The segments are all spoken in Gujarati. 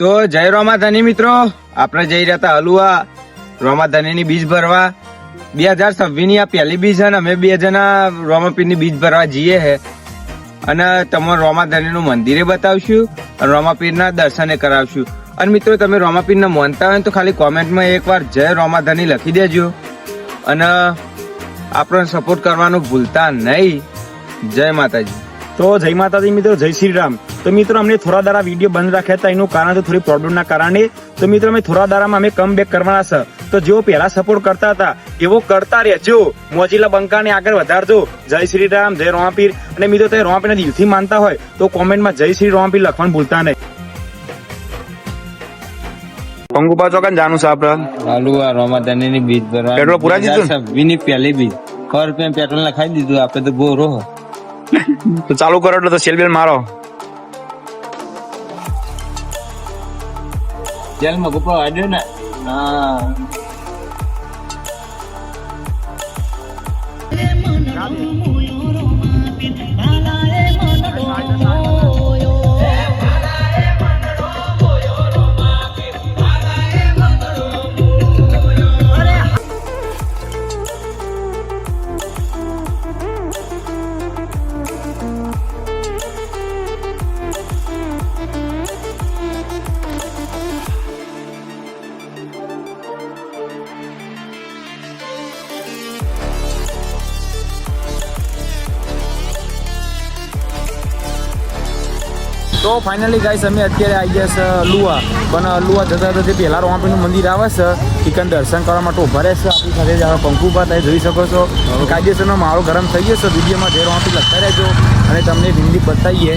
તો જય રોમાધની મિત્રો, આપણે જઈ રહ્યા હતા હલુઆ રોમાધની બીજ ભરવા. 2026 ની આ પહેલી બીજ છે ને અમે 2 જણા રોમાપીર ની બીજ ભરવા જઈએ છે અને તમને રોમાધની નું મંદિરે બતાવશું અને રોમાપીર ના દર્શને કરાવશું. અને મિત્રો તમે રોમાપીર ને માનતા હોય તો ખાલી કોમેન્ટમાં એકવાર જય રોમાધની લખી દેજો અને આપણને સપોર્ટ કરવાનું ભૂલતા નહીં. જય માતાજી. તો જય માતાજી મિત્રો, જય શ્રી રામ. તો મિત્રો અમને થોડા દાડા વિડીયો બંધ રાખ્યા હતા, એનું કારણ તો થોડી પ્રોબ્લેમના કારણે. તો મિત્રો અમે થોડા દાડામાં અમે કમ બેક કરવાના છે. તો જેઓ પહેલા સપોર્ટ કરતા હતા એવો કરતા રહેજો, મોજીલા બંકાને આગળ વધારજો. જય શ્રી રામ, જય રોમાપીર. અને મિત્રો તમે રોમાપીરના દિલથી માનતા હોય તો કોમેન્ટમાં જય શ્રી રોમાપીર લખવાનું ભૂલતા નહીં. પંગુબા ચોકન જાનું છે આપડે હલુઆ રોમાધની ની બીજ ભરવા. પેટ્રોલ પૂરા દીધું? 2026 ની પહેલી બીજ. 100 રૂપિયા પેટ્રોલ લખાઈ દીધું. આપડે તો બોરો તો ચાલુ કરો એટલે તો સેલ બેલ મારો. જેલમાં ગોપા વાડ્યો ને ના તો ફાઇનલી ગાઈસ અમે અત્યારે આવી ગયા છે લુઆ. પણ લુઆ જતા જતા પહેલા રોમાપીરનું મંદિર આવે છે, ટીકન દર્શન કરવા માટે ઉભા રહેશે. આપણી સાથે જ પંકુબા તમે જોઈ શકો છો. કાયદેસરનો મારો ગરમ થઈ ગયો છે. વિડીયોમાં જય રોમાપીર લખતા રહેજો અને તમને હિન્દી બતાવીએ.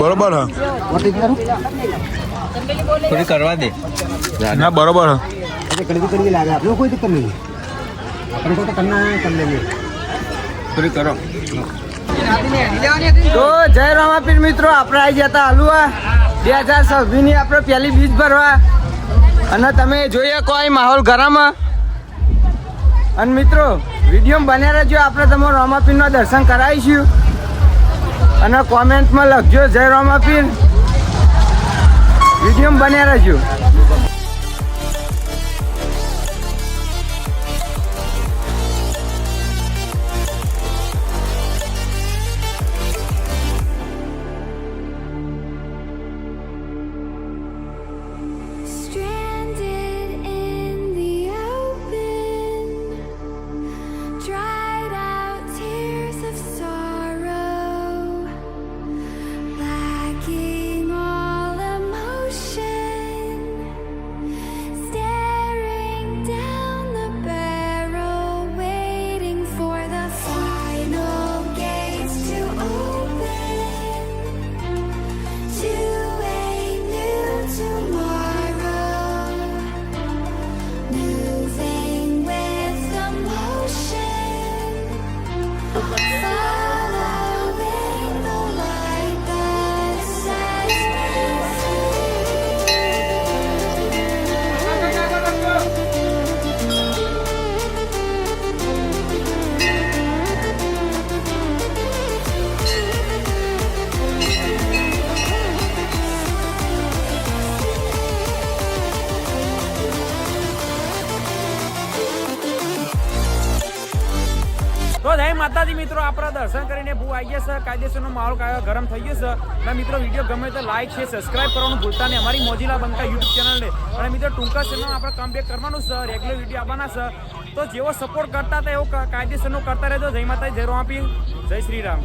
બરોબર થોડી કરવા દે ના બરોબર कड़ी लागे आप लोग, कोई दिक्कत नहीं है, अपन को तो करना है, कर लेंगे. થોડી કરો. તો જય રોમાપીર મિત્રો, આપણે આવી ગયા હતા હલુઆ 2026 ની આપણે પહેલી બીજ ભરવા. અને તમે જોઈએ કોઈ માહોલ ગરમ. અને મિત્રો વિડીયો બન્યા રહેજો, આપણે તમારું રોમાપીરના દર્શન કરાવીશું. અને કોમેન્ટમાં લખજો જય રોમાપીર. વિડીયો બન્યા રહેજો. તો જય માતાજી મિત્રો, આપણા દર્શન કરીને બહુ આવી ગયા છે. કાયદેસરનો માહોલ ગરમ થઈ ગયો છે. અને મિત્રો વિડીયો ગમે તો લાઈક છે, સબસ્ક્રાઇબ કરવાનું ભૂલતા નહીં અમારી મોજીલા બંકા યુટ્યુબ ચેનલને. અને મિત્રો ટૂંકા સમયમાં આપણે કમબેક કરવાનું છે, રેગ્યુલર વિડીયો આવવાના છે. તો જેવો સપોર્ટ કરતા હતા એવો કાયદેસરનો કરતા રહેજો. જય માતાજી, જય રોમાપીર, જય શ્રી રામ.